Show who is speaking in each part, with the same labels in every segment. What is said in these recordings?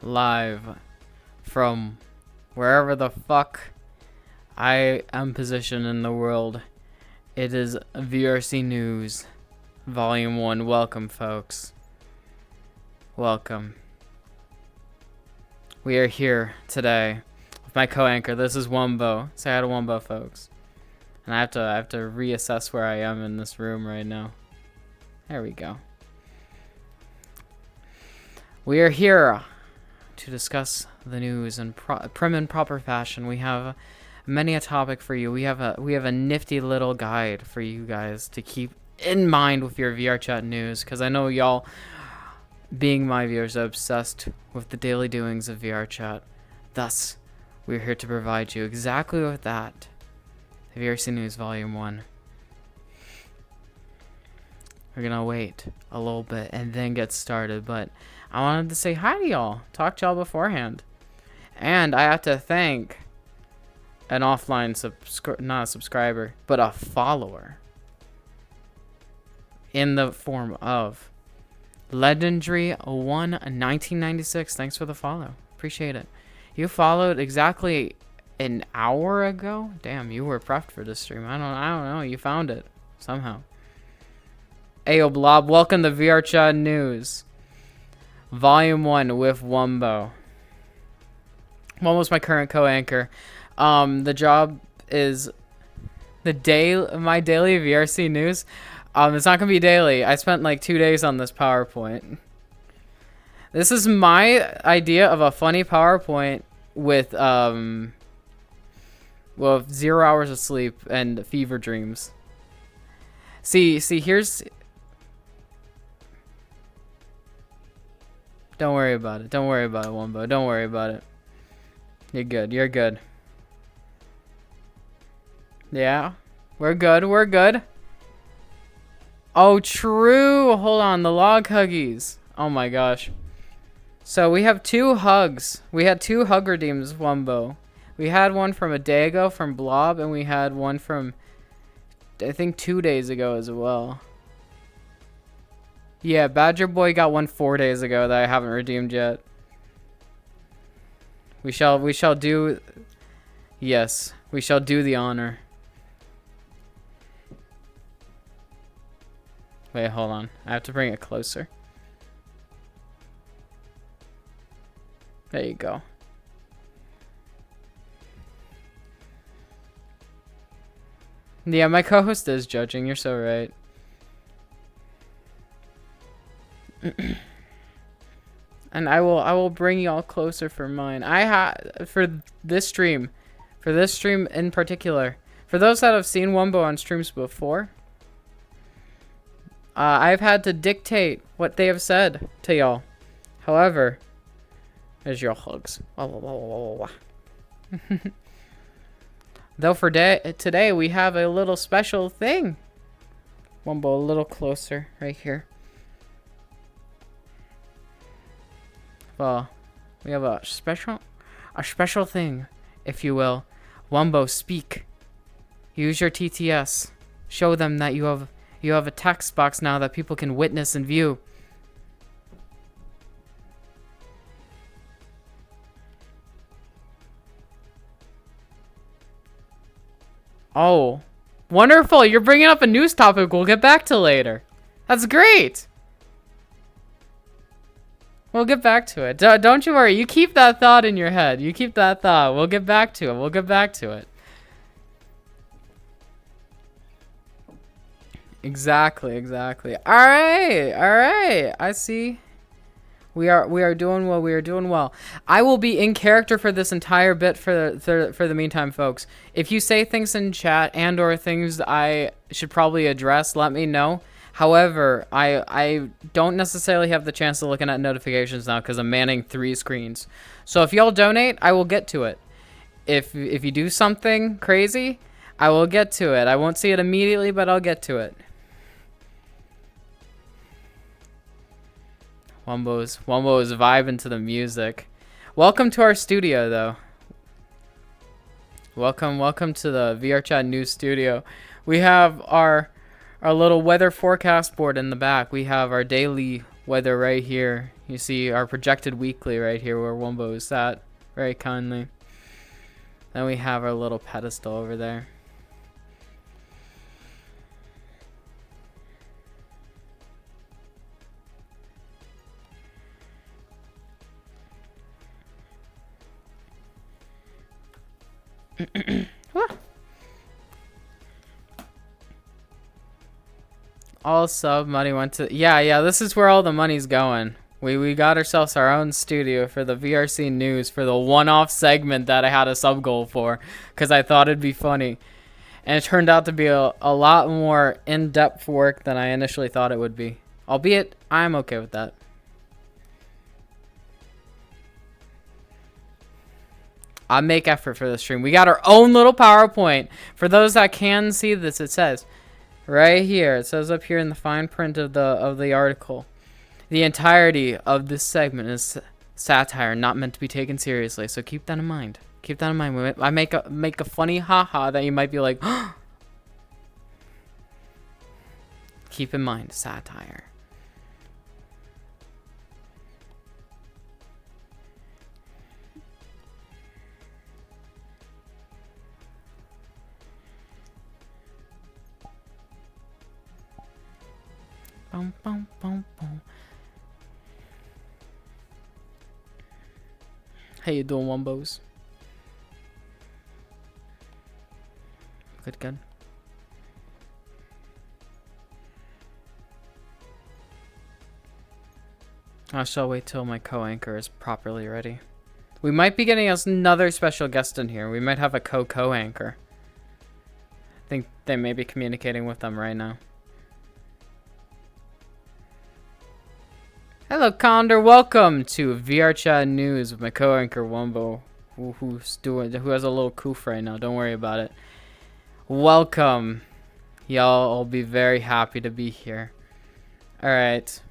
Speaker 1: Live from wherever the fuck I am positioned in the world. It is VRC News, Volume 1. Welcome, folks. Welcome. We are here today with my co-anchor. This is Wumbo. Say hi to Wumbo, folks. And I have to reassess where I am in this room right now. There we go. We are here to discuss the news in prim and proper fashion. We have many a topic for you. We have a nifty little guide for you guys to keep in mind with your VR chat news, because I know y'all, being my viewers, are obsessed with the daily doings of VR chat. Thus, we're here to provide you exactly with that. The VRC News Volume 1. We're gonna wait a little bit and then get started, but I wanted to say hi to y'all, talk to y'all beforehand. And I have to thank an offline not a subscriber, but a follower, in the form of Legendary 1996. Thanks for the follow. Appreciate it. You followed exactly an hour ago? Damn, you were prepped for this stream. I don't know. You found it somehow. Ayo Blob, welcome to VR Chat News. Volume 1 with Wumbo. Wumbo's my current co-anchor. The job is my daily VRC news. It's not gonna be daily. I spent like 2 days on this PowerPoint. This is my idea of a funny PowerPoint with 0 hours of sleep and fever dreams. See, here's. Don't worry about it. Don't worry about it, Wumbo. Don't worry about it. You're good. You're good. Yeah. We're good. We're good. Oh, true. Hold on. The log huggies. Oh, my gosh. So, we have 2 hugs. We had 2 hug redeems, Wumbo. We had one from a day ago from Blob, and we had one from, I think, 2 days ago as well. Yeah, Badger Boy got one 4 days ago that I haven't redeemed yet. We shall do. Yes, we shall do the honor. Wait, hold on. I have to bring it closer. There you go. Yeah, my co-host is judging. You're so right. And I will bring y'all closer for mine. For this stream in particular, for those that have seen Wumbo on streams before, I've had to dictate what they have said to y'all. However, there's your hugs. Though for today we have a little special thing. Wumbo, a little closer right here. Well, we have a special thing, if you will. Wumbo, speak. Use your TTS. Show them that you have a text box now that people can witness and view. Oh, wonderful. You're bringing up a news topic we'll get back to later. That's great. We'll get back to it. Don't you worry. You keep that thought in your head. You keep that thought. We'll get back to it. We'll get back to it. Exactly. All right. I see. We are doing well. We are doing well. I will be in character for this entire bit for the meantime, folks. If you say things in chat and or things I should probably address, let me know. However, I don't necessarily have the chance of looking at notifications now because I'm manning 3 screens. So if y'all donate, I will get to it. If you do something crazy, I will get to it. I won't see it immediately, but I'll get to it. Wumbo's vibing to the music. Welcome to our studio, though. Welcome to the VR Chat News Studio. We have our little weather forecast board in the back. We have our daily weather right here. You see our projected weekly right here where Wumbo is at very kindly. Then we have our little pedestal over there. All sub money went to yeah, this is where all the money's going. We got ourselves our own studio for the VRC news for the one-off segment that I had a sub goal for because I thought it'd be funny. And it turned out to be a lot more in-depth work than I initially thought it would be. Albeit, I'm okay with that. I make effort for the stream. We got our own little PowerPoint. For those that can see this, it says right here. It says up here in the fine print of the article. The entirety of this segment is satire, not meant to be taken seriously. So keep that in mind. Keep that in mind. I make a funny haha that you might be like, keep in mind, satire. Boom, boom, boom, boom. How you doing, Wumbos? Good. I shall wait till my co-anchor is properly ready. We might be getting us another special guest in here. We might have a co-anchor. I think they may be communicating with them right now. Hello, Condor. Welcome to VR Chat News with my co-anchor Wumbo, who has a little coof right now. Don't worry about it. Welcome, y'all. I'll be very happy to be here. All right.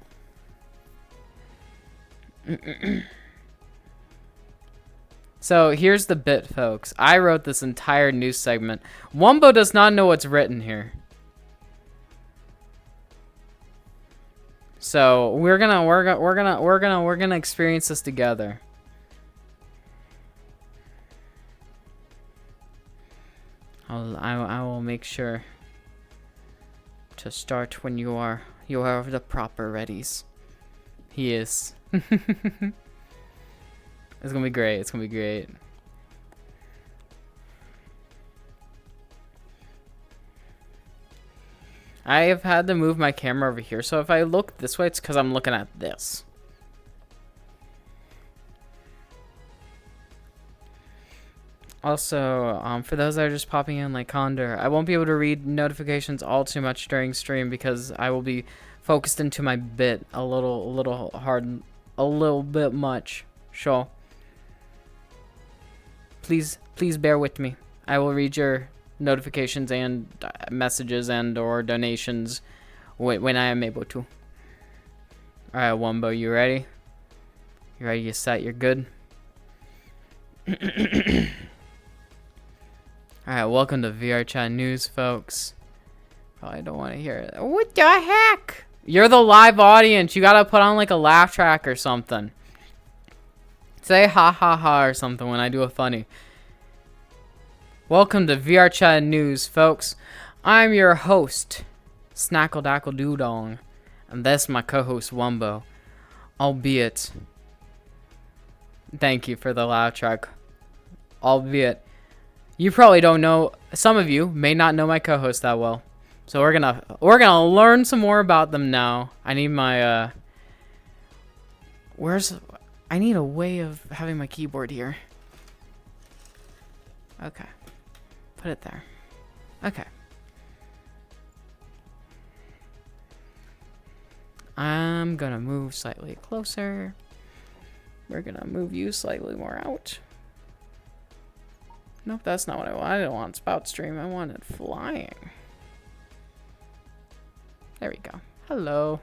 Speaker 1: So here's the bit, folks. I wrote this entire news segment. Wumbo does not know what's written here. So we're gonna experience this together. I will make sure to start when you are the proper readies. He is. It's gonna be great. It's gonna be great. I have had to move my camera over here, so if I look this way, it's because I'm looking at this. Also, for those that are just popping in like Condor, I won't be able to read notifications all too much during stream because I will be focused into my bit a little hard, a little bit much. Sure. Please bear with me. I will read your notifications and messages and or donations when I am able to. Alright, Wumbo, you ready? You ready? You set? You're good? Alright, welcome to VR Chat News, folks. Probably don't want to hear it. What the heck? You're the live audience. You gotta put on like a laugh track or something. Say ha ha ha or something when I do a funny. Welcome to VR Chat News, folks. I'm your host, Snackle Dackle Doodong, and that's my co-host Wumbo. Albeit, thank you for the laugh track. Albeit, you probably don't know. Some of you may not know my co-host that well, so we're gonna learn some more about them now. I need my I need a way of having my keyboard here. Okay. Put it there. Okay. I'm gonna move slightly closer. We're gonna move you slightly more out. Nope, that's not what I want. I didn't want spout stream. I wanted flying. There we go. Hello.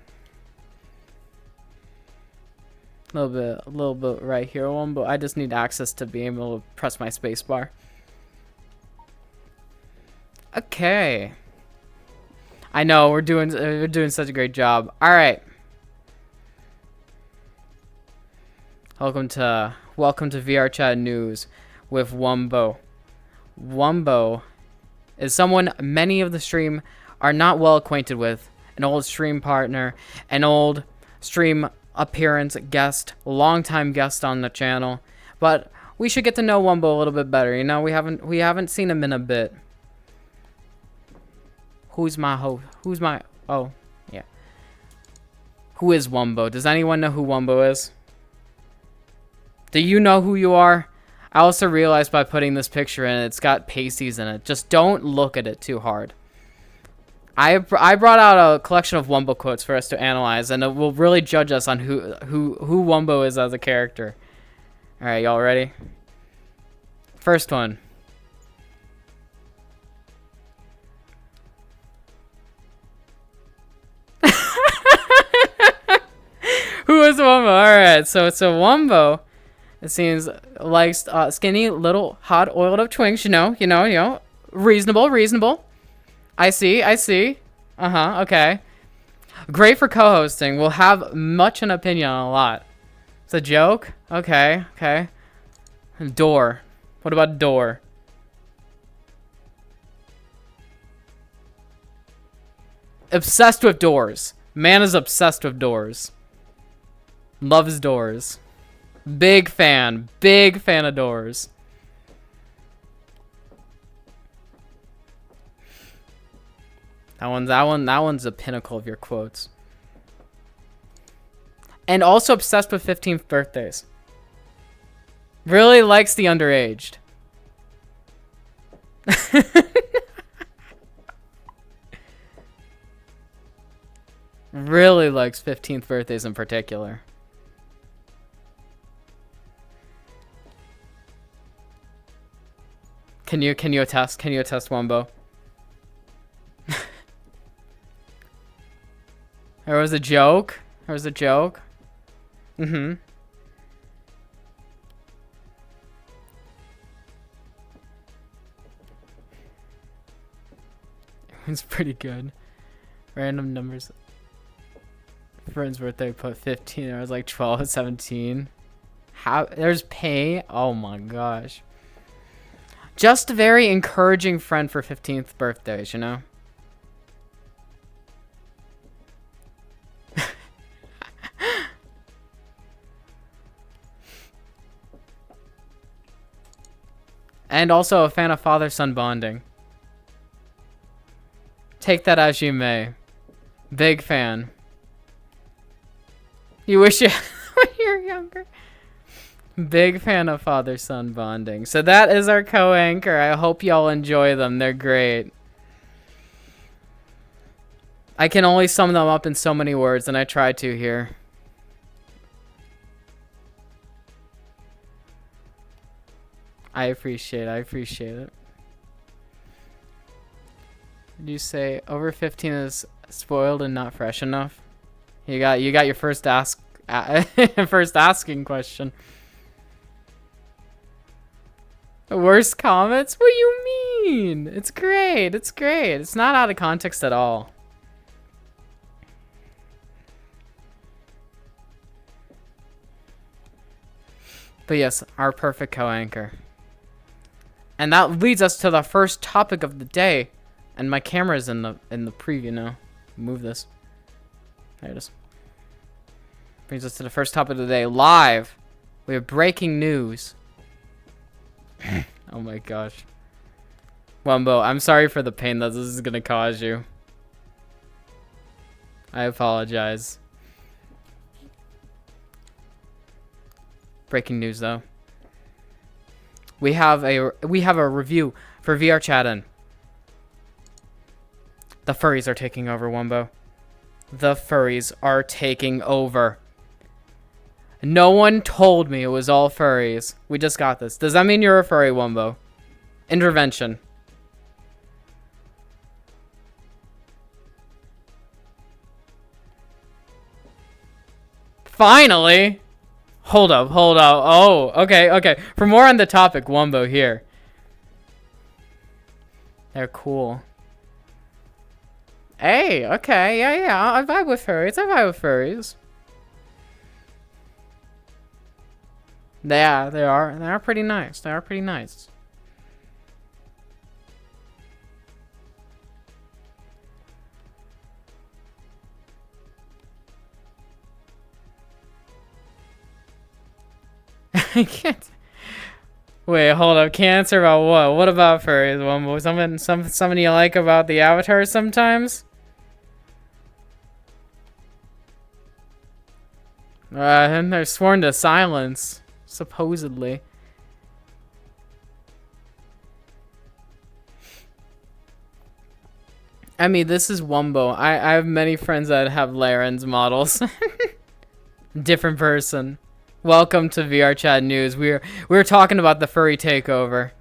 Speaker 1: A little bit right here, but I just need access to be able to press my space bar. Okay. I know we're doing such a great job. All right. Welcome to VR Chat News with Wumbo. Wumbo is someone many of the stream are not well acquainted with. An old stream partner, an old stream appearance guest, longtime guest on the channel. But we should get to know Wumbo a little bit better. You know, we haven't seen him in a bit. Who's my host? Oh, yeah. Who is Wumbo? Does anyone know who Wumbo is? Do you know who you are? I also realized by putting this picture in, it's got pasties in it. Just don't look at it too hard. I brought out a collection of Wumbo quotes for us to analyze, and it will really judge us on who Wumbo is as a character. All right, y'all ready? First one. Who is Wumbo? All right, so Wumbo. It seems likes skinny little hot oiled up twinks. You know. Reasonable. I see. Okay. Great for co-hosting. Will have much an opinion on a lot. It's a joke. Okay. Door. What about door? Obsessed with doors. Man is obsessed with doors. Loves doors. Big fan of doors. That one's the pinnacle of your quotes. And also obsessed with 15th birthdays. Really likes the underaged. Really likes 15th birthdays in particular. Can you attest? Can you attest, Wumbo? There was a joke. Mm-hmm. It's pretty good. Random numbers. Friend's birthday put 15. I was like 12, 17. How? There's pay. Oh my gosh. Just a very encouraging friend for 15th birthdays, you know? And also a fan of father-son bonding. Take that as you may. Big fan. You wish you when you were younger. Big fan of father-son bonding. So that is our co-anchor. I hope y'all enjoy them. They're great. I can only sum them up in so many words, and I try to here. I appreciate it. Did you say over 15 is spoiled and not fresh enough? You got your first asking question. Worst comments? What do you mean? It's great. It's not out of context at all. But yes, our perfect co-anchor. And that leads us to the first topic of the day. And my camera's in the preview now. Move this. There it is. Brings us to the first topic of the day. Live. We have breaking news. Oh my gosh. Wumbo, I'm sorry for the pain that this is going to cause you. I apologize. Breaking news though. We have a review for VR Chat in. The furries are taking over, Wumbo. The furries are taking over. No one told me it was all furries. We just got this. Does that mean you're a furry, Wumbo? Intervention. Finally! Hold up, hold up. Oh, okay, okay. For more on the topic, Wumbo here. They're cool. Hey, okay, yeah, I vibe with furries. I vibe with furries. Yeah, they are. They are pretty nice. They are pretty nice. I can't. Wait, hold up. Can't answer about what? What about furries, Wumbo? Something you like about the avatars sometimes? And they're sworn to silence, supposedly. I mean, this is Wumbo. I have many friends that have Laren's models. Different person. Welcome to VR Chat News. We're talking about the furry takeover.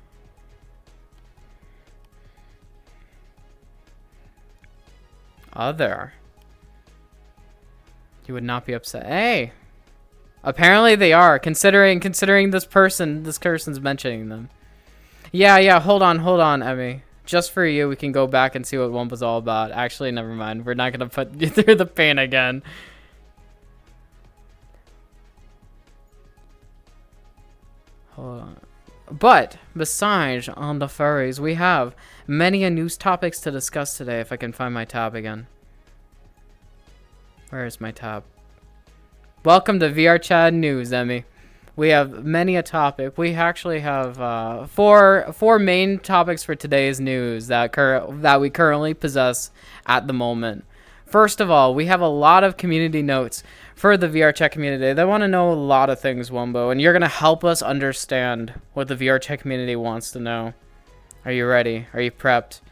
Speaker 1: Other. You would not be upset. Hey. Apparently they are, considering this person's mentioning them. Yeah, hold on, Emmy. Just for you, we can go back and see what Wumbo's all about. Actually, never mind. We're not gonna put you through the pain again. Hold on. But, besides on the furries, we have many news topics to discuss today, if I can find my tab again. Where is my tab? Welcome to VR Chat News, Emmy. We have many a topic. We actually have four main topics for today's news that we currently possess at the moment. First of all, we have a lot of community notes for the VR Chat community. They want to know a lot of things, Wumbo, and you're going to help us understand what the VR Chat community wants to know. Are you ready? Are you prepped?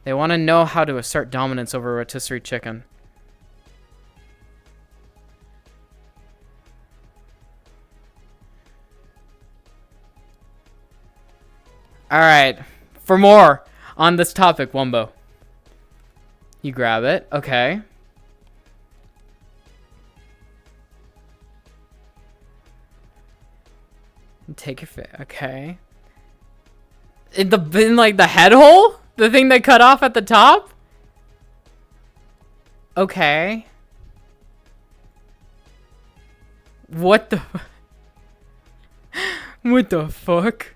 Speaker 1: They want to know how to assert dominance over rotisserie chicken. Alright, for more on this topic, Wumbo. You grab it, okay. Take your fit, okay. In like the head hole? The thing that cut off at the top? Okay. What the... What the fuck?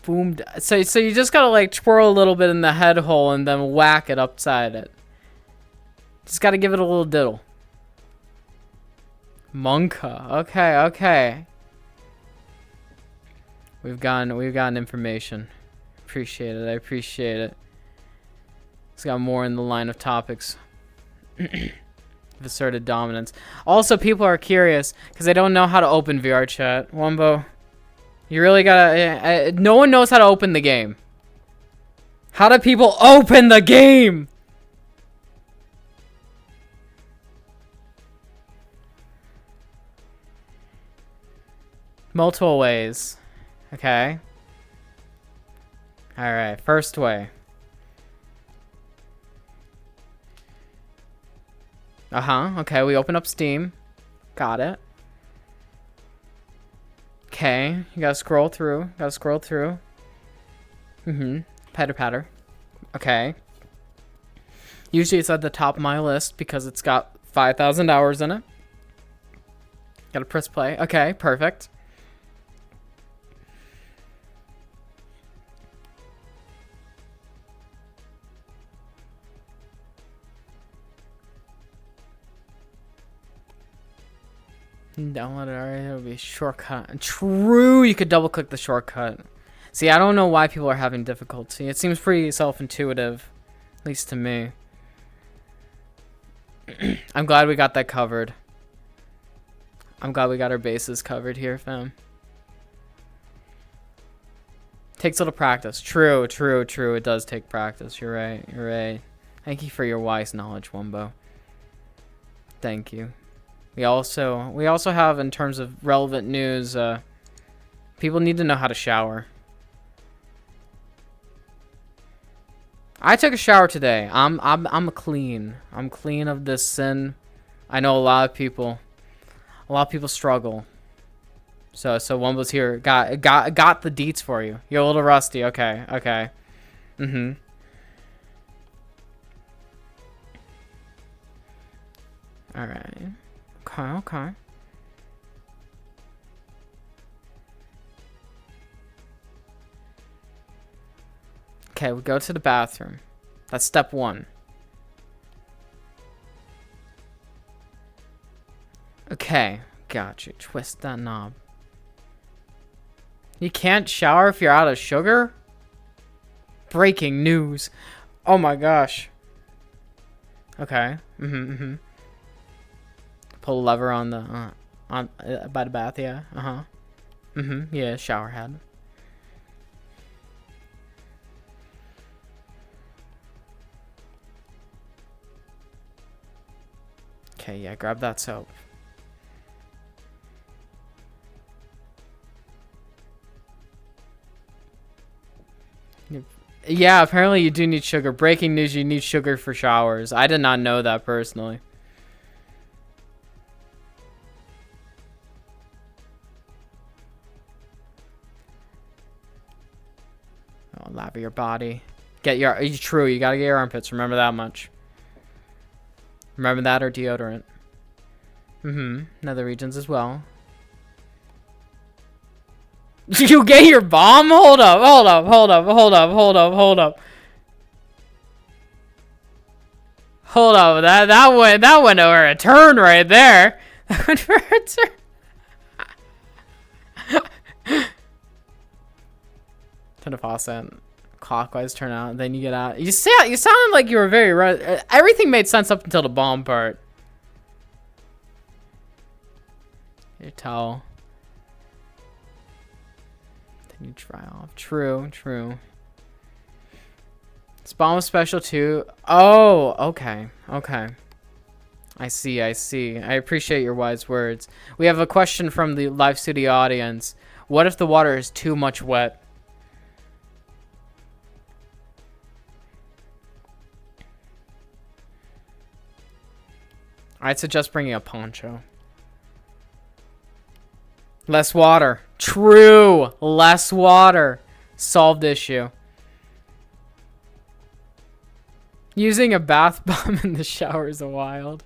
Speaker 1: Boom. So you just gotta like twirl a little bit in the head hole and then whack it upside it. Just gotta give it a little diddle. Monka. Okay. We've gotten information. Appreciate it. I appreciate it. It's got more in the line of topics. Asserted dominance. Also, people are curious because they don't know how to open VR Chat. Wumbo. You really gotta... no one knows how to open the game. How do people open the game? Multiple ways. Okay. Alright, first way. Okay, we open up Steam. Got it. Okay, you gotta scroll through. Patter. Okay. Usually it's at the top of my list because it's got 5,000 hours in it. Gotta press play. Okay, perfect. Download it already. It'll be a shortcut. True, you could double click the shortcut. See, I don't know why people are having difficulty. It seems pretty self-intuitive, at least to me. I'm glad we got that covered. I'm glad we got our bases covered here, fam. Takes a little practice. True, true, true. It does take practice. You're right. You're right. Thank you for your wise knowledge, Wumbo. Thank you. We also have, in terms of relevant news, people need to know how to shower. I took a shower today. I'm clean. I'm clean of this sin. I know a lot of people struggle. So Wumbo's here. Got the deets for you. You're a little rusty. Okay. Okay. Mm-hmm. All right. Okay. Okay. Okay, we go to the bathroom. That's step 1. Okay, got you. Twist that knob. You can't shower if you're out of sugar? Breaking news. Oh my gosh. Okay. Pull a lever on the by the bath, yeah. Yeah, shower head. Okay, yeah, grab that soap. Yeah, apparently you do need sugar. Breaking news, you need sugar for showers. I did not know that personally. Oh, lava your body. True, you gotta get your armpits. Remember that much. Remember that, or deodorant. Nether regions as well. You get your bomb? Hold up. Hold up. That went over a turn right there. That went for a turn. Turn the faucet clockwise, turn out, then you get out. You sounded like you were very right. Everything made sense up until the bomb part. Your towel. Then you dry off. True. This bomb was special too. Oh, okay. I see. I appreciate your wise words. We have a question from the live studio audience. What if the water is too much wet? I'd suggest bringing a poncho. Less water. True. Less water. Solved issue. Using a bath bomb in the shower is wild.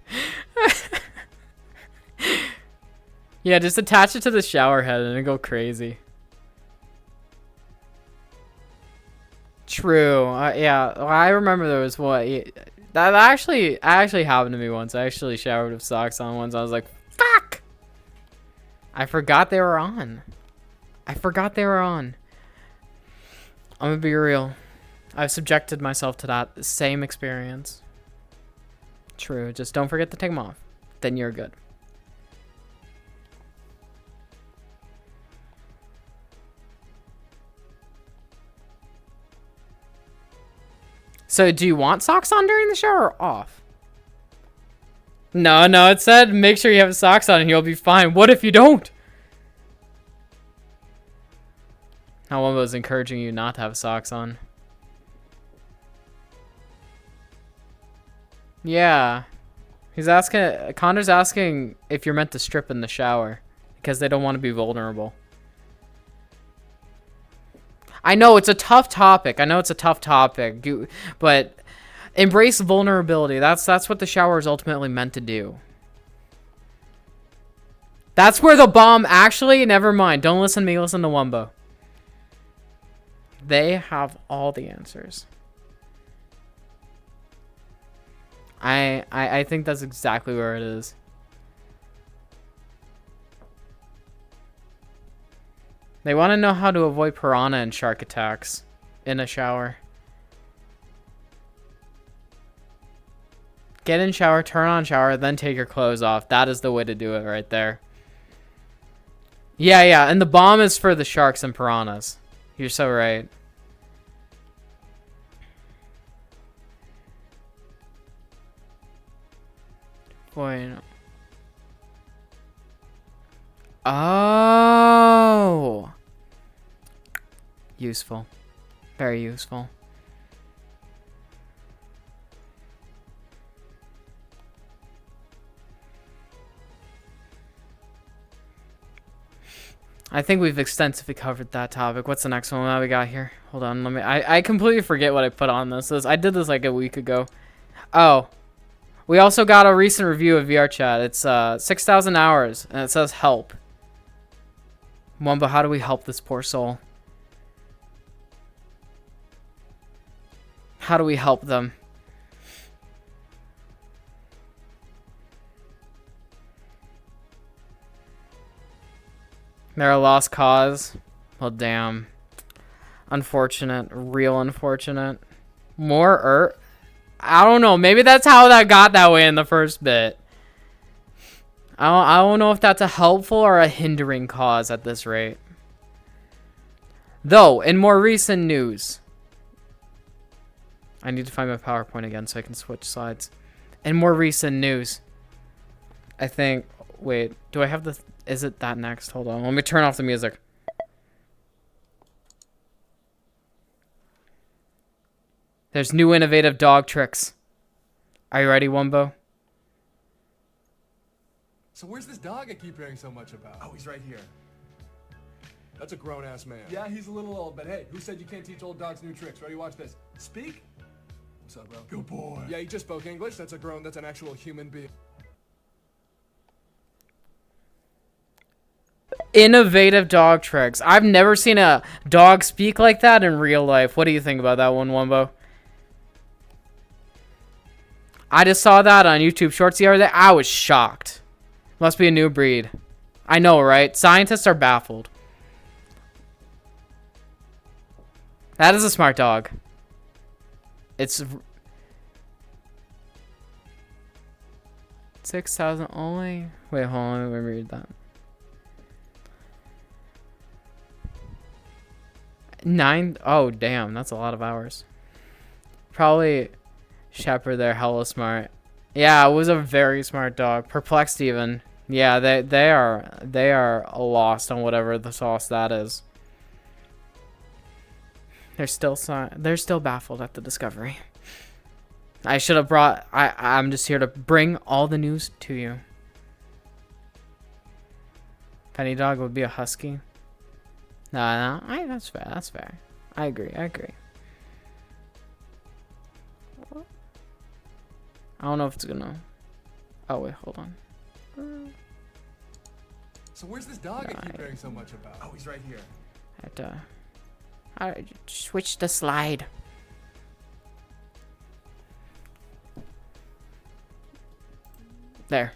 Speaker 1: Yeah, just attach it to the shower head and it'll go crazy. True. Yeah, well, I remember there was what... That actually happened to me once. I actually showered with socks on once. I was like, fuck! I forgot they were on. I'm gonna be real. I've subjected myself to that same experience. True. Just don't forget to take them off. Then you're good. So do you want socks on during the shower or off? No, it said make sure you have socks on and you'll be fine. What if you don't? Now one was encouraging you not to have socks on. Yeah. Connor's asking if you're meant to strip in the shower because they don't want to be vulnerable. I know it's a tough topic. But embrace vulnerability. That's what the shower is ultimately meant to do. That's where the bomb actually, never mind. Don't listen to me, listen to Wumbo. They have all the answers. I think that's exactly where it is. They want to know how to avoid piranha and shark attacks in a shower. Get in shower, turn on shower, then take your clothes off. That is the way to do it right there. Yeah, and the bomb is for the sharks and piranhas. You're so right. Boy. Oh. Useful. Very useful. I think we've extensively covered that topic. What's the next one that we got here? Hold on, let me. I completely forget what I put on this. I did this like a week ago. Oh, we also got a recent review of VR Chat. It's 6,000 hours, and it says help. Wumba, how do we help this poor soul? How do we help them? They're a lost cause. Well, damn. Unfortunate. Real unfortunate. More I don't know. Maybe that's how that got that way in the first bit. I don't know if that's a helpful or a hindering cause at this rate. Though, in more recent news... I need to find my PowerPoint again so I can switch slides. In more recent news... I think... Wait, do I have the... Is it that next? Hold on. Let me turn off the music. There's new innovative dog tricks. Are you ready, Wumbo?
Speaker 2: So where's this dog I keep hearing so much about? Oh, he's right here. That's a grown-ass man. Yeah, he's a little old, but hey, who said you can't teach old dogs new tricks? Ready? Watch this. Speak. What's up, bro? Good boy. Yeah, he just spoke English. That's an actual human being.
Speaker 1: Innovative dog tricks. I've never seen a dog speak like that in real life. What do you think about that one, Wumbo? I just saw that on YouTube Shorts the other day. I was shocked. Must be a new breed. I know, right? Scientists are baffled. That is a smart dog. It's 6,000 only. Wait, hold on. Let me read that. 9. Oh, damn. That's a lot of hours. Probably Shepherd there. Hella smart. Yeah, it was a very smart dog. Perplexed even. Yeah, they are lost on whatever the sauce that is. They're still baffled at the discovery. I should have brought... I'm just here to bring all the news to you. Penny dog would be a husky. No, that's fair. That's fair. I agree. I don't know if it's gonna... Oh, wait, hold on.
Speaker 2: So where's this dog I keep hearing so much about? Oh, he's right here.
Speaker 1: I switch the slide. There.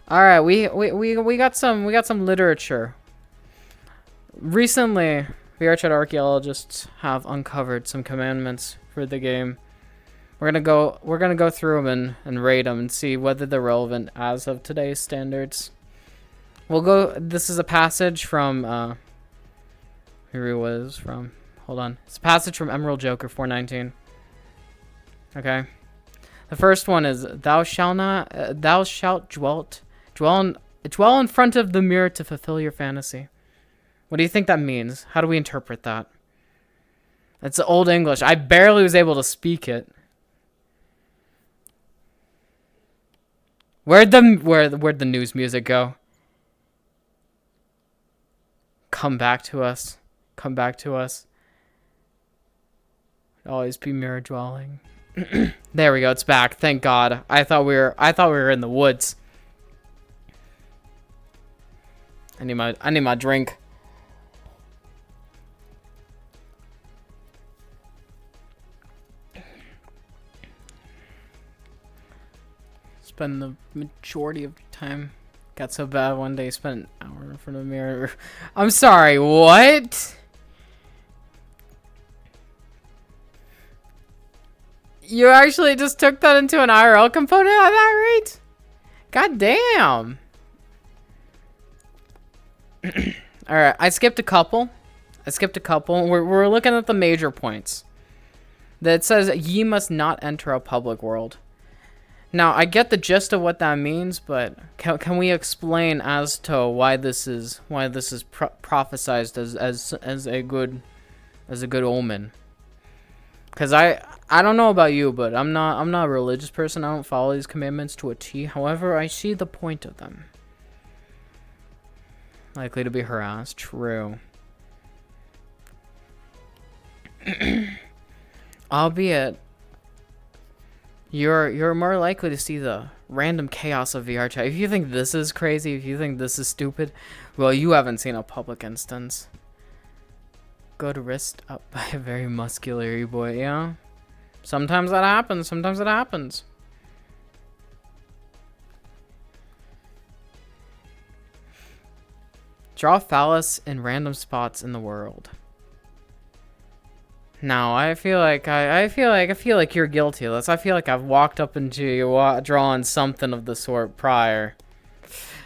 Speaker 1: All right, we got some literature. Recently, VRChat archaeologists have uncovered some commandments for the game. We're gonna go through them and rate them and see whether they're relevant as of today's standards. We'll go. This is a passage from. Here it was from. Hold on. It's a passage from Emerald Joker 419. Okay. The first one is thou shalt dwell in front of the mirror to fulfill your fantasy. What do you think that means? How do we interpret that? It's Old English. I barely was able to speak it. Where'd the news music go? Come back to us. Come back to us. Always be mirror dwelling. There we go. It's back. Thank God. I thought we were in the woods. I need my drink. Spend the majority of time. Got so bad one day, spent an hour in front of the mirror. I'm sorry, what? You actually just took that into an IRL component at that rate? God damn. Alright, I skipped a couple. I skipped a couple. We're looking at the major points. That says, ye must not enter a public world. Now, I get the gist of what that means, but can we explain as to why this is prophesized as a good omen? Because I don't know about you, but I'm not a religious person. I don't follow these commandments to a T. However, I see the point of them. Likely to be harassed. True. Albeit, you're more likely to see the random chaos of VR chat. If you think this is crazy, if you think this is stupid, well, you haven't seen a public instance. Good wrist up by a very muscular e-boy, yeah. Sometimes that happens. Sometimes it happens. Draw phallus in random spots in the world. Now, I feel like you're guilty of this. I feel like I've walked up into you drawing something of the sort prior.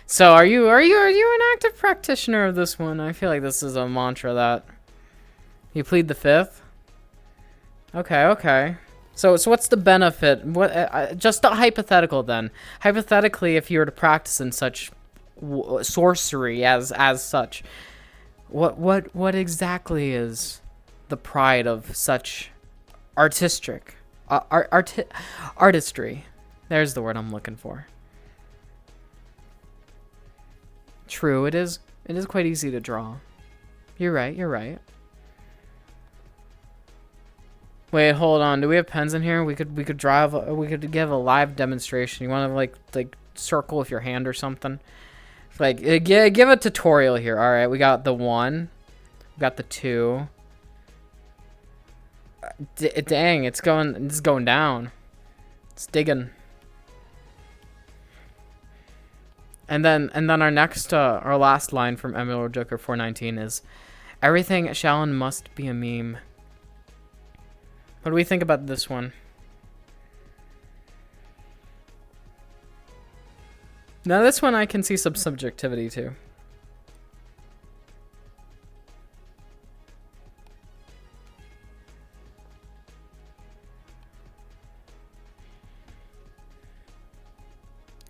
Speaker 1: So, are you an active practitioner of this one? I feel like this is a mantra that you plead the fifth. Okay. So what's the benefit? What just a hypothetical then? Hypothetically, if you were to practice in such sorcery as such, what exactly is the pride of such artistry? There's the word I'm looking for. True, it is quite easy to draw. You're right. Wait, hold on. Do we have pens in here? We could give a live demonstration. You want to like circle with your hand or something? Like give a tutorial here. All right, we got the 1. We got the 2. Dang, it's going down. It's digging. And then our next our last line from Emerald Joker 419 is, everything shall and must be a meme. What do we think about this one? Now this one I can see some subjectivity to.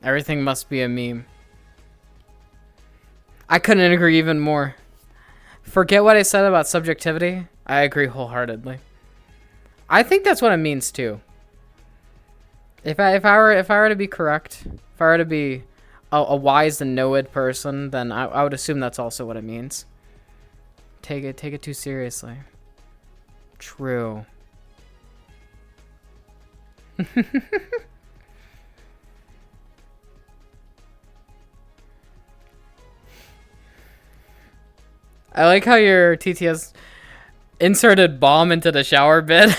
Speaker 1: Everything must be a meme. I couldn't agree even more. Forget what I said about subjectivity. I agree wholeheartedly. I think that's what it means too. If I were to be correct, if I were to be a wise and knowed person, then I would assume that's also what it means. Take it too seriously. True. I like how your TTS inserted bomb into the shower bit.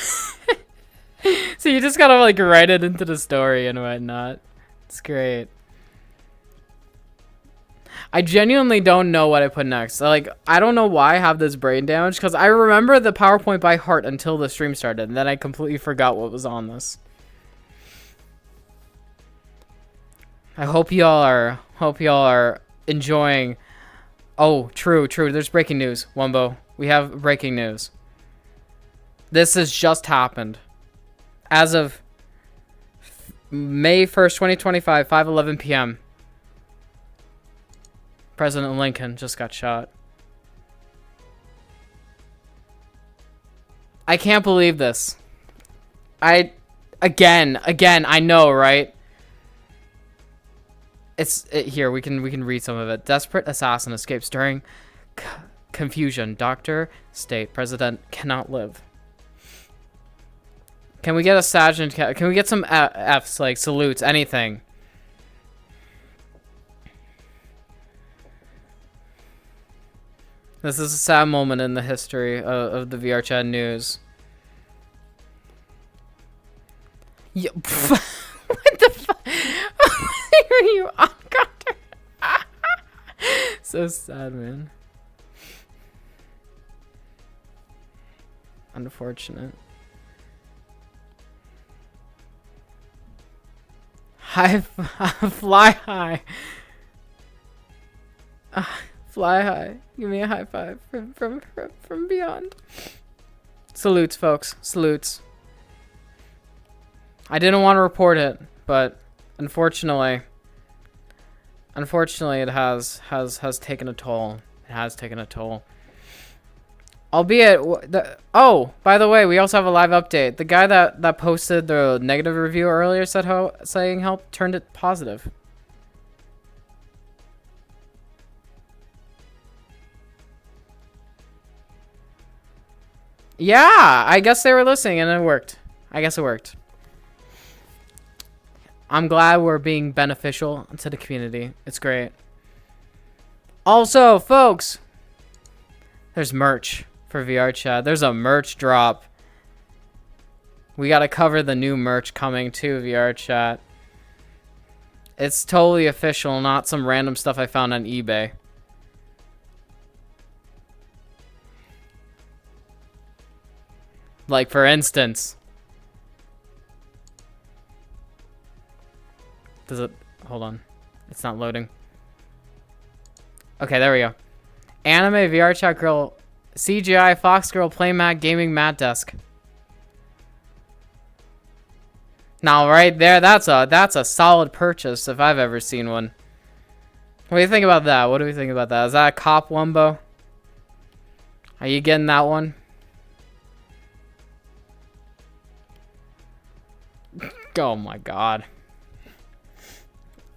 Speaker 1: So you just gotta like write it into the story and whatnot. It's great. I genuinely don't know what I put next. Like, I don't know why I have this brain damage, because I remember the PowerPoint by heart until the stream started, and then I completely forgot what was on this. I hope y'all are enjoying. Oh, true. There's breaking news, Wumbo. We have breaking news. This has just happened. As of May 1st, 2025, 5:11 p.m. President Lincoln just got shot. I can't believe this. Again, I know, right? Here, we can read some of it. Desperate assassin escapes during confusion. Doctor, state, president cannot live. Can we get a sergeant? Can we get some Fs, like salutes, anything? This is a sad moment in the history of the VR chat news. Yeah, what the fuck? Are you on, Carter? So sad, man. Unfortunate. Fly high. Fly high. Give me a high five from beyond. Salutes, folks. Salutes. I didn't want to report it, but unfortunately, it has taken a toll. It has taken a toll. Albeit, oh, by the way, we also have a live update. The guy that posted the negative review earlier saying help turned it positive. Yeah, I guess they were listening and it worked. I guess it worked. I'm glad we're being beneficial to the community. It's great. Also, folks, there's merch for VR chat. There's a merch drop. We got to cover the new merch coming to VR chat. It's totally official, not some random stuff I found on eBay. Like, for instance, does it, hold on, it's not loading. Okay, there we go. Anime VR chat girl, CGI Fox girl playmat gaming mat desk. Now, right there, that's a solid purchase if I've ever seen one. What do you think about that? What do we think about that? Is that a cop Wumbo? Are you getting that one? Oh my god.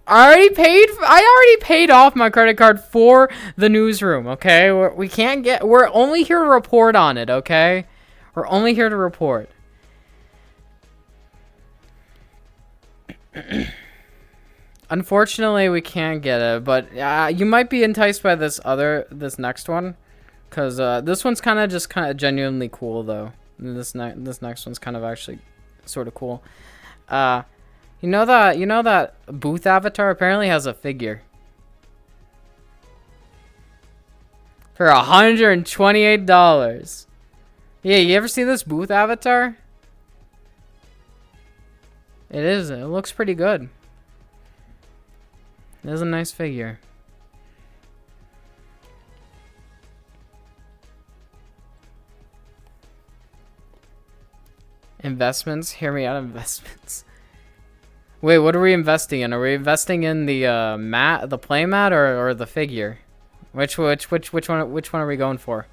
Speaker 1: I already paid off my credit card for the newsroom, okay? We're only here to report on it, okay? We're only here to report. Unfortunately, we can't get it, but you might be enticed by this next one, cuz this one's kind of genuinely cool though. This next one's kind of actually sort of cool. You know that booth avatar apparently has a figure for $128. Yeah, you ever see this booth avatar? It looks pretty good. It is a nice figure. Investments? Hear me out, investments. Wait, what are we investing in? Are we investing in the the playmat or the figure? Which one are we going for?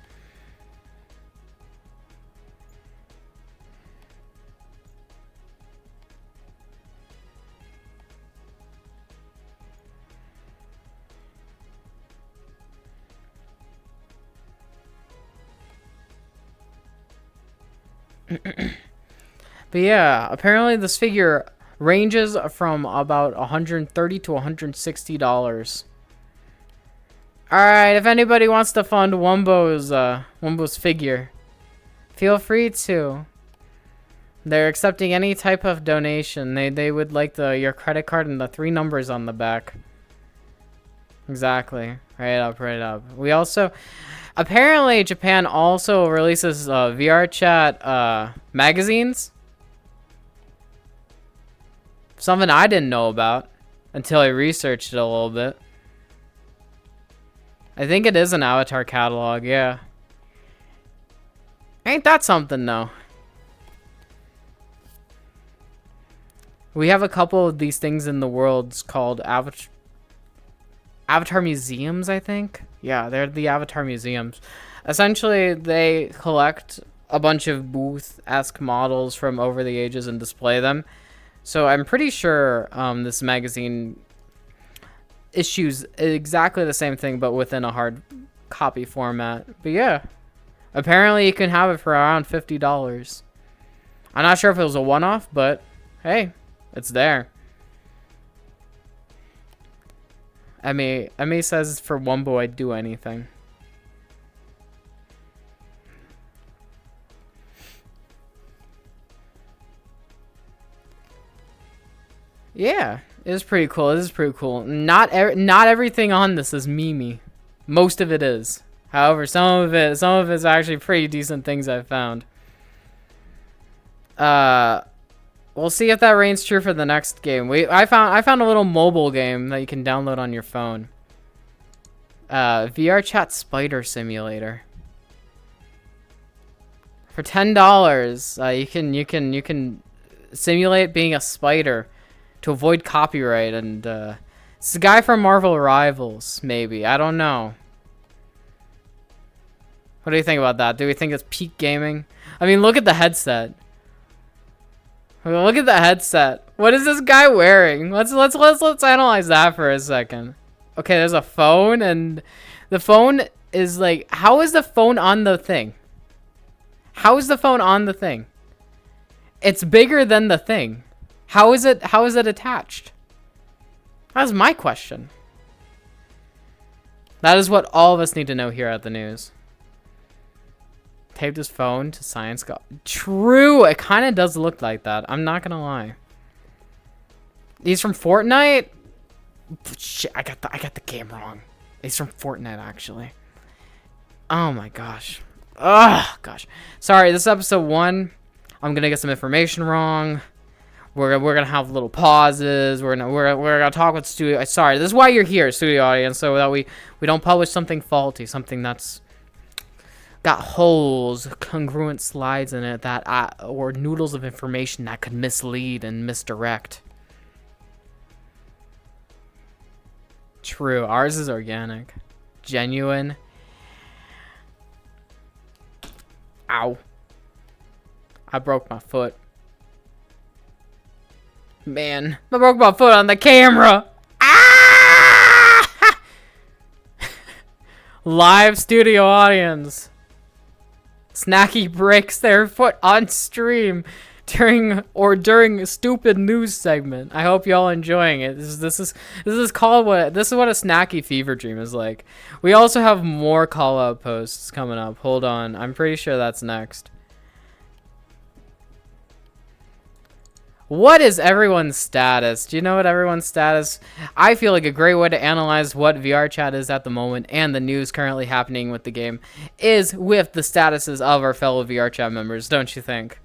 Speaker 1: But yeah, apparently this figure ranges from about $130 to $160. Alright, if anybody wants to fund Wumbo's figure, feel free to. They're accepting any type of donation. They would like your credit card and the 3 numbers on the back. Exactly. Right up. We also, apparently Japan also releases VR chat magazines. Something I didn't know about until I researched it a little bit. I think it is an Avatar catalog, yeah. Ain't that something, though? We have a couple of these things in the world called Avatar museums, I think. Yeah, they're the Avatar museums. Essentially, they collect a bunch of booth-esque models from over the ages and display them. So I'm pretty sure this magazine issues exactly the same thing, but within a hard copy format. But yeah, apparently you can have it for around $50. I'm not sure if it was a one-off, but hey, it's there. Emmy says for Wumbo I'd do anything. Yeah, it is pretty cool. It is pretty cool. Not everything on this is memey. Most of it is. However, some of it's actually pretty decent things I've found. We'll see if that reigns true for the next game. I found a little mobile game that you can download on your phone. VR chat spider simulator. For $10, you can simulate being a spider to avoid copyright, and it's the guy from Marvel Rivals, maybe. I don't know. What do you think about that? Do we think it's peak gaming? I mean, look at the headset. Look at the headset. What is this guy wearing? Let's analyze that for a second. Okay, there's a phone, and the phone is like, how is the phone on the thing? How is the phone on the thing? It's bigger than the thing. How is it attached? That's my question. That is what all of us need to know here at the news. Taped his phone to science go. True, it kind of does look like that. I'm not gonna lie. He's from Fortnite. Shit, I got the game wrong. He's from Fortnite, actually. Oh my gosh. Ugh, gosh. Sorry, this is episode 1. I'm gonna get some information wrong. We're gonna have little pauses. We're gonna talk with studio. Sorry, this is why you're here, studio audience, so that we don't publish something faulty, something that's got holes, congruent slides in it that or noodles of information that could mislead and misdirect. True, ours is organic, genuine. Ow. I broke my foot. Man, I broke my foot on the camera. Ah! Live studio audience. Snacky breaks their foot on stream during a stupid news segment. I hope y'all enjoying it. This is what a snacky fever dream is like. We also have more call out posts coming up. Hold on, I'm pretty sure that's next. What is everyone's status? Do you know what everyone's status? I feel like a great way to analyze what VR chat is at the moment and the news currently happening with the game is with the statuses of our fellow VR chat members, don't you think?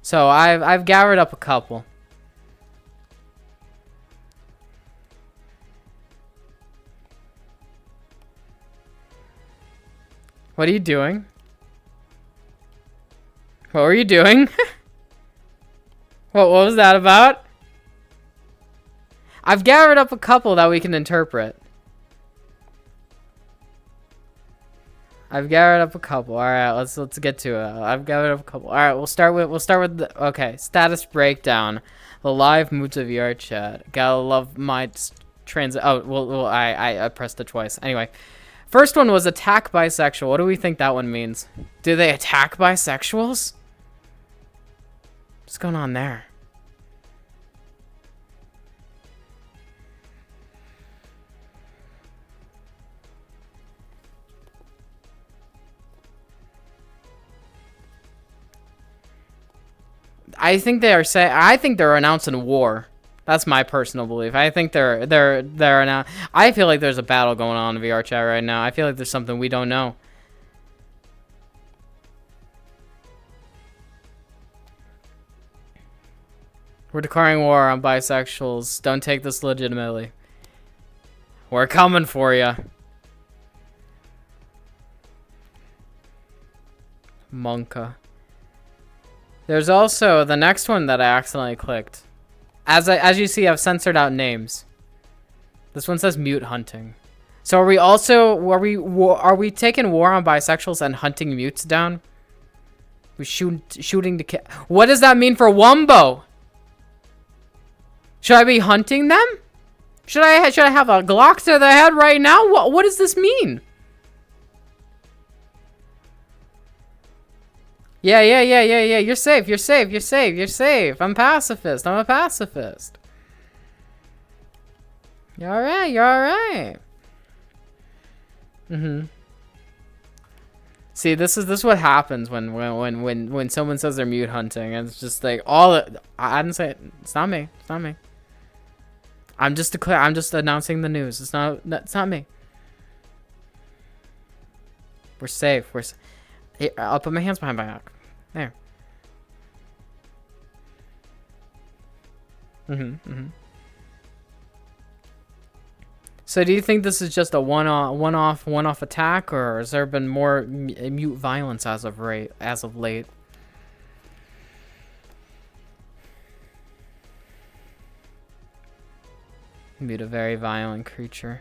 Speaker 1: So I've gathered up a couple. What are you doing? What were you doing? What was that about? I've gathered up a couple that we can interpret. I've gathered up a couple. All right, let's get to it. I've gathered up a couple. All right, we'll start with the, okay, status breakdown. The live moods of VR chat. Gotta love my transit. Oh, well, I pressed it twice. Anyway, first one was attack bisexual. What do we think that one means? Do they attack bisexuals? What's going on there? I think they're announcing war. That's my personal belief. I think they're now. I feel like there's a battle going on in VR chat right now. I feel like there's something we don't know. We're declaring war on bisexuals. Don't take this legitimately. We're coming for you. Monka. There's also the next one that I accidentally clicked. As you see, I've censored out names. This one says mute hunting. So are we taking war on bisexuals and hunting mutes down? We shooting to kill. What does that mean for Wumbo? Should I be hunting them? Should I have a Glock to the head right now? What does this mean? Yeah. You're safe. I'm pacifist. I'm a pacifist. You're alright. See, this is what happens when someone says they're mute hunting. And it's just like I didn't say it. It's not me. I'm just announcing the news. It's not me. We're safe. Here, I'll put my hands behind my back. There. So do you think this is just a one-off attack, or has there been more mute violence as of late? Mute a very violent creature.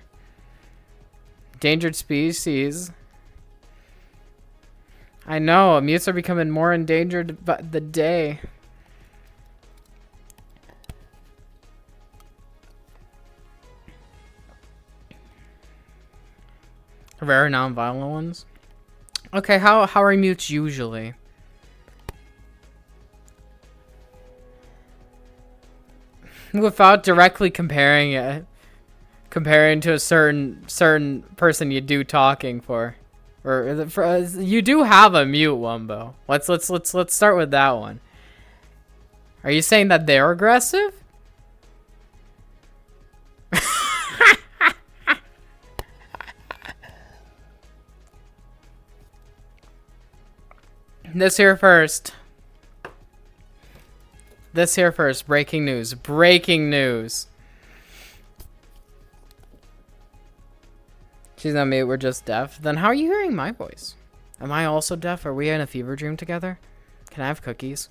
Speaker 1: Endangered species. I know, mutes are becoming more endangered by the day. Rare non-violent ones. Okay, how are mutes usually? Without directly comparing to a certain person you do talking for, or you do have a mute, Wumbo. Let's start with that one. Are you saying that they're aggressive? This here first. Breaking news. Breaking news. She's not mute, we're just deaf. Then how are you hearing my voice? Am I also deaf? Are we in a fever dream together? Can I have cookies?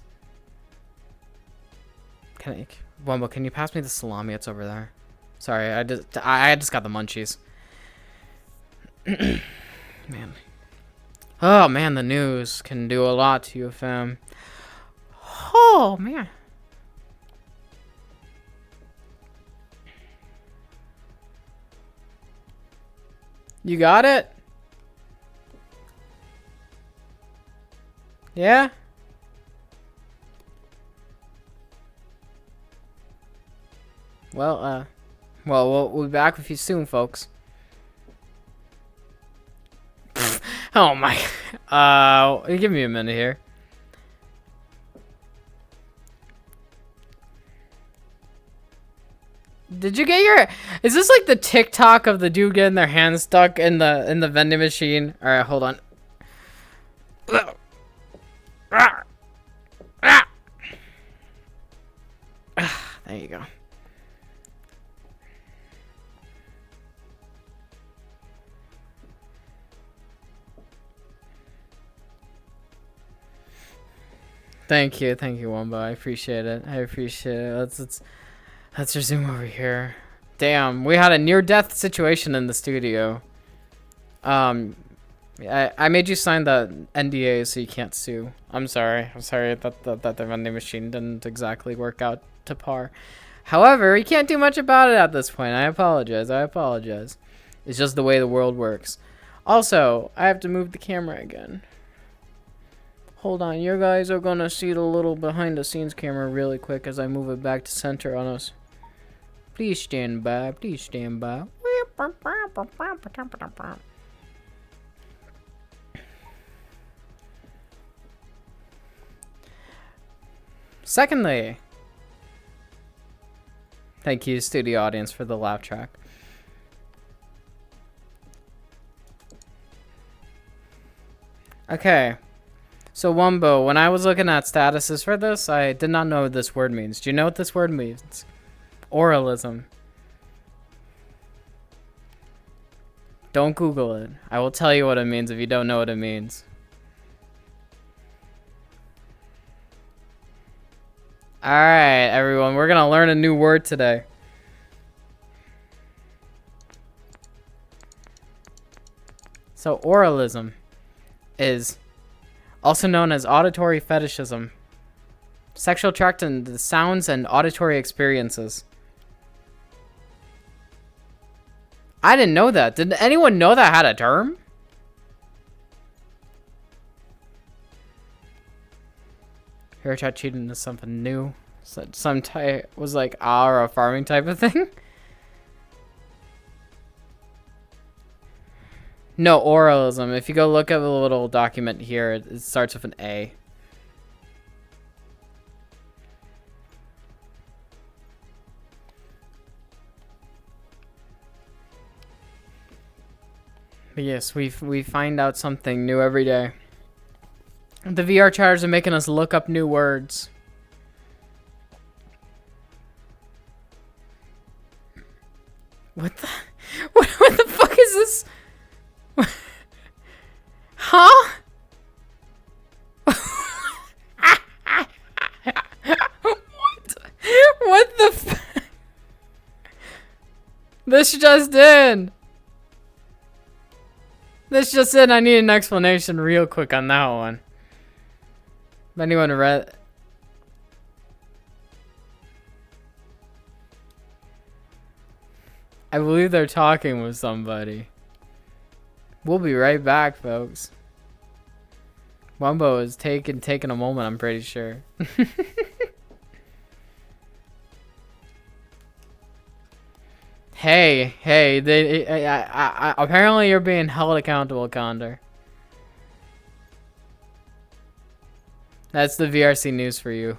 Speaker 1: Wumbo, can you pass me the salami? It's over there. Sorry, I just got the munchies. Man. Oh man, the news can do a lot to you, fam. Oh man. You got it? Yeah? Well, we'll be back with you soon, folks. Oh my. Give me a minute here. Did you get your... Is this like the TikTok of the dude getting their hands stuck in the vending machine? All right, hold on. There you go. Thank you, Wumbo. I appreciate it. Let's resume over here. Damn, we had a near-death situation in the studio. I made you sign the NDA so you can't sue. I'm sorry that the vending machine didn't exactly work out to par. However, you can't do much about it at this point. I apologize. It's just the way the world works. Also, I have to move the camera again. Hold on, you guys are gonna see the little behind the scenes camera really quick as I move it back to center on us. Please stand by, Secondly, thank you studio audience for the laugh track. Okay. So Wumbo, when I was looking at statuses for this, I did not know what this word means. Do you know what this word means? Oralism. Don't Google it. I will tell you what it means if you don't know what it means. Alright, everyone. We're going to learn a new word today. So oralism is... also known as auditory fetishism. Sexual attraction to sounds and auditory experiences. I didn't know that. Did anyone know that had a term? Here I tried cheating into something new. Some type was like a farming type of thing. No, oralism. If you go look at the little document here, it starts with an A. But yes, we find out something new every day. The VR chatters are making us look up new words. What This just in. This just in. I need an explanation real quick on that one. If anyone read... I believe they're talking with somebody. We'll be right back, folks. Wumbo is taking a moment, I'm pretty sure. Hey, apparently you're being held accountable, Condor. That's the VRC news for you.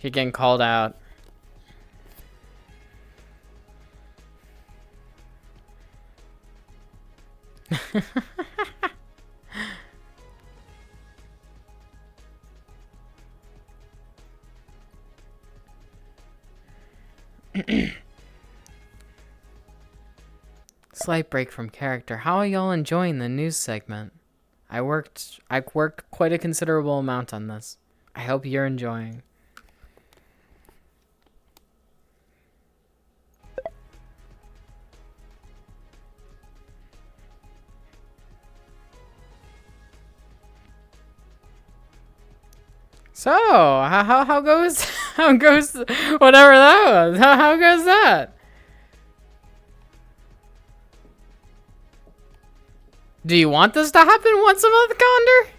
Speaker 1: You're getting called out. Slight break from character. How are y'all enjoying the news segment? I worked quite a considerable amount on this. I hope you're enjoying. So, how goes whatever that was? How goes that? Do you want this to happen once a month, Condor?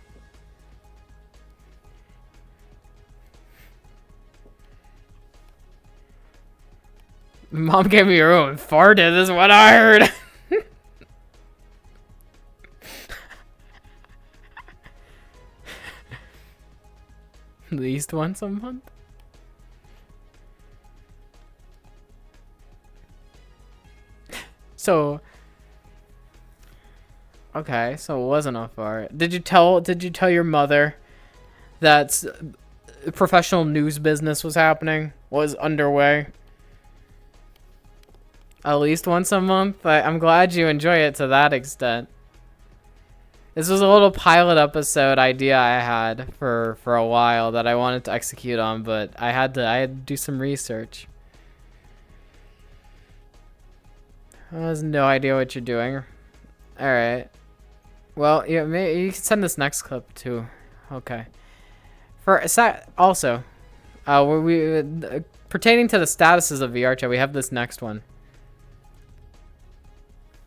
Speaker 1: Mom gave me a room and farted, is what I heard. At least once a month? So... Okay, so it wasn't a fart. Did you tell your mother that professional news business was underway? At least once a month? I'm glad you enjoy it to that extent. This was a little pilot episode idea I had for a while that I wanted to execute on, but I had to do some research. I has no idea what you're doing. Alright. Well, yeah, maybe you can send this next clip too. Okay. Also, pertaining to the statuses of VR chat, we have this next one,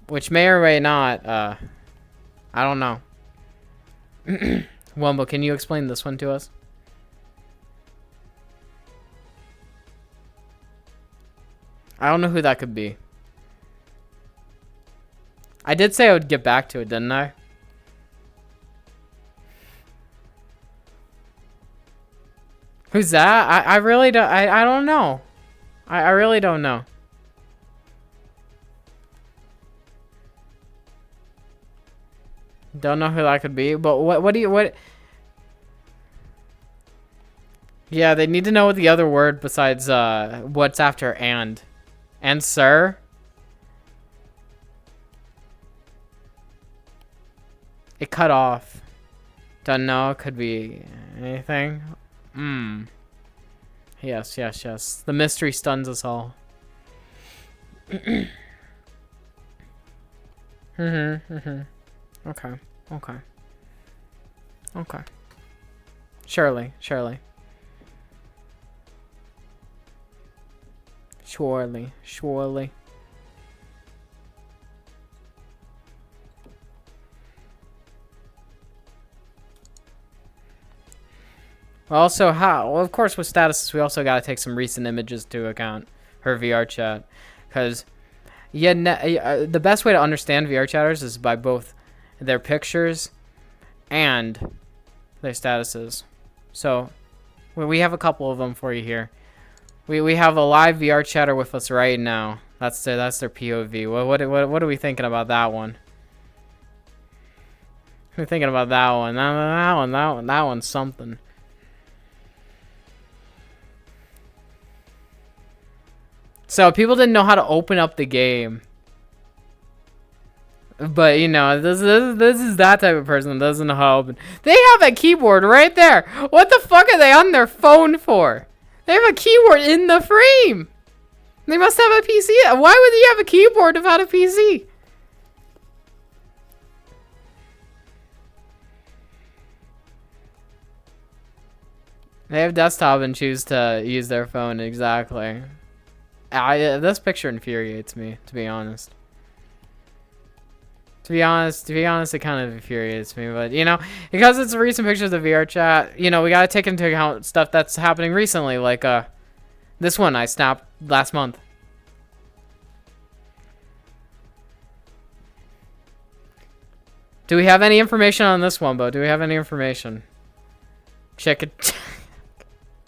Speaker 1: which may or may not. I don't know. Wumbo, can you explain this one to us? I don't know who that could be. I did say I would get back to it, didn't I? Who's that? I really don't. I don't know. I really don't know. Don't know who that could be. But what? Yeah, they need to know what the other word besides what's after and. And sir. It cut off. Don't know. Could be anything. Yes. The mystery stuns us all. Okay. Surely. Also, well, of course, with statuses, we also got to take some recent images to account for VR chat. Because, the best way to understand VR chatters is by both their pictures and their statuses. So, we have a couple of them for you here. We have a live VR chatter with us right now. That's their POV. What are we thinking about that one? We're thinking about that one. That one's something. So people didn't know how to open up the game, but you know, this is that type of person that doesn't know how to open. They have a keyboard right there. What the fuck are they on their phone for? They have a keyboard in the frame. They must have a PC. Why would you have a keyboard without a PC? They have desktop and choose to use their phone. Exactly. This picture infuriates me, to be honest. To be honest, it kind of infuriates me. But, you know, because it's a recent picture of the VR chat, you know, we gotta take into account stuff that's happening recently. Like, this one I snapped last month. Do we have any information on this one, Bo? Do we have any information? Check it.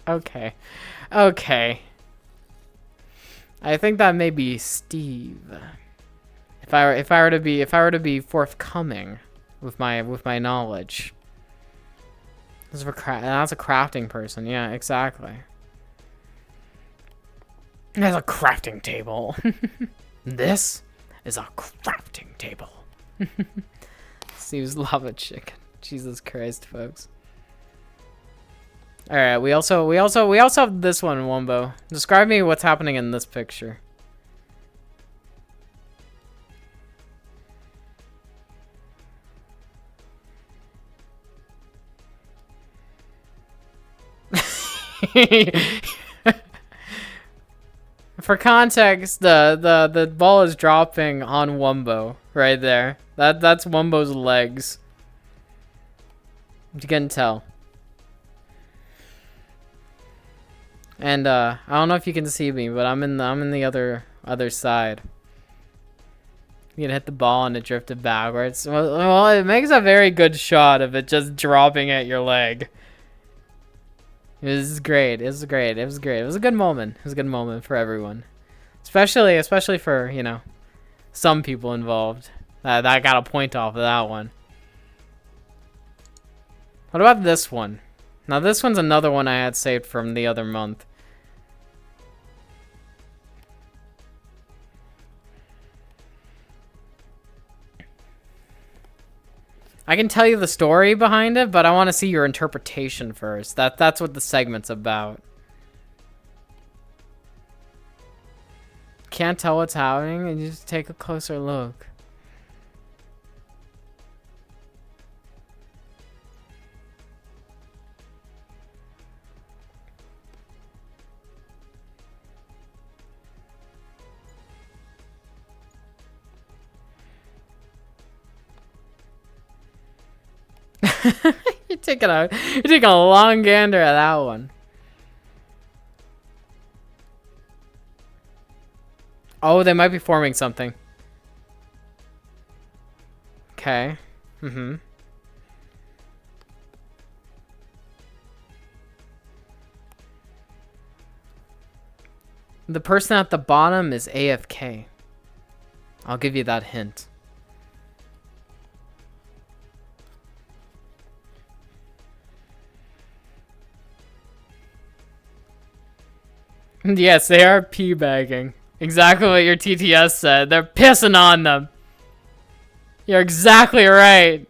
Speaker 1: Okay. Okay. I think that may be Steve. If I were to be forthcoming with my knowledge. That's a crafting person. Yeah, exactly. There's a crafting table. This is a crafting table. Steve's lava chicken. Jesus Christ, folks. All right, we also have this one, Wombo. Describe me what's happening in this picture. For context, the ball is dropping on Wumbo right there. That's Wumbo's legs. You can tell. And I don't know if you can see me, but I'm in the other side. You can hit the ball and it drifted backwards. Well, it makes a very good shot of it just dropping at your leg. It was great. It was great. It was great. It was a good moment. It was a good moment for everyone, especially for, you know, some people involved. That got a point off of that one. What about this one? Now this one's another one I had saved from the other month. I can tell you the story behind it, but I want to see your interpretation first. That's what the segment's about. Can't tell what's happening, and you just take a closer look. You're taking a long gander at that one. Oh, they might be forming something. Okay. Mm-hmm. The person at the bottom is AFK. I'll give you that hint. Yes, they are pee-bagging. Exactly what your TTS said. They're pissing on them. You're exactly right.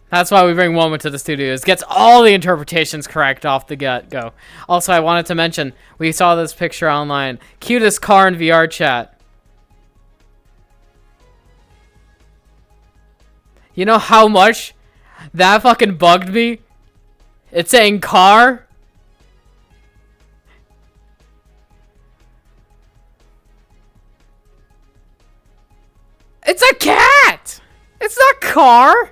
Speaker 1: That's why we bring Woma to the studios. Gets all the interpretations correct off the get-go. Also, I wanted to mention, we saw this picture online. Cutest car in VR chat. You know how much that fucking bugged me? It's saying car. It's a cat! It's not car!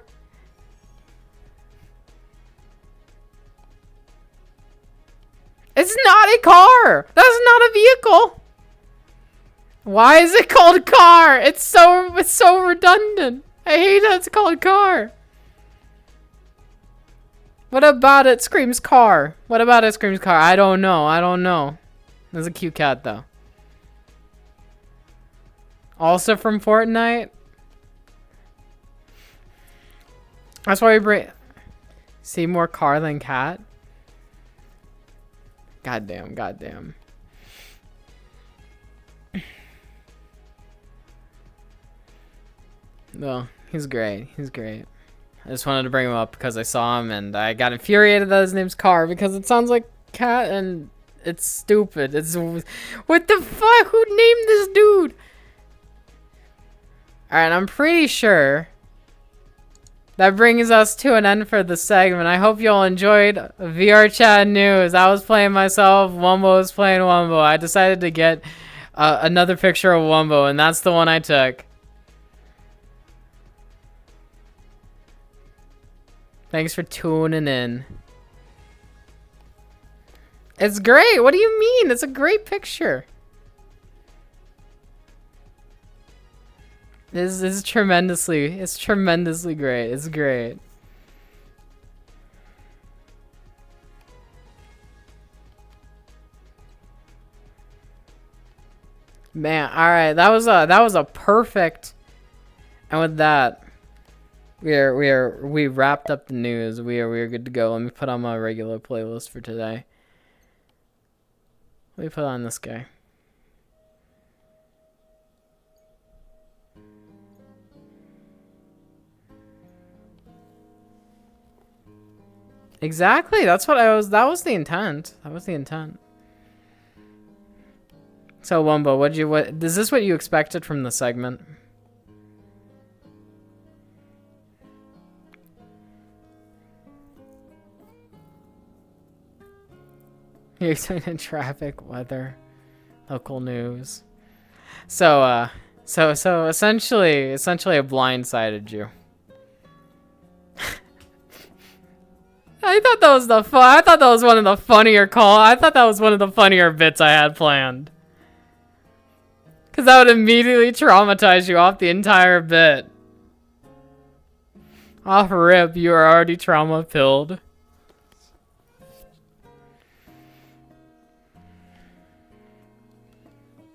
Speaker 1: It's not a car! That's not a vehicle! Why is it called car? It's so redundant. I hate that it's called car. What about it screams car? What about it screams car? I don't know. I don't know. There's a cute cat though. Also from Fortnite. That's why we bring. See more car than cat. Goddamn, goddamn. Well, he's great. He's great. I just wanted to bring him up because I saw him and I got infuriated that his name's Car because it sounds like cat and It's stupid. It's what the fuck? Who named this dude? All right, I'm pretty sure that brings us to an end for the segment. I hope you all enjoyed VR Chat News. I was playing myself. Wumbo was playing Wumbo. I decided to get another picture of Wumbo, and that's the one I took. Thanks for tuning in. It's great. What do you mean? It's a great picture. This is tremendously. It's tremendously great. It's great. Man, all right. That was a perfect. And with that, we wrapped up the news. We are good to go. Let me put on my regular playlist for today. Let me put on this guy. Exactly. That's what I was. That was the intent. That was the intent. So Wumbo, what is this what you expected from the segment? You're explaining traffic, weather, local news. So essentially I blindsided you. I thought that was I thought that was one of the funnier I thought that was one of the funnier bits I had planned. Cause that would immediately traumatize you off the entire bit. Off rip, you are already trauma-pilled.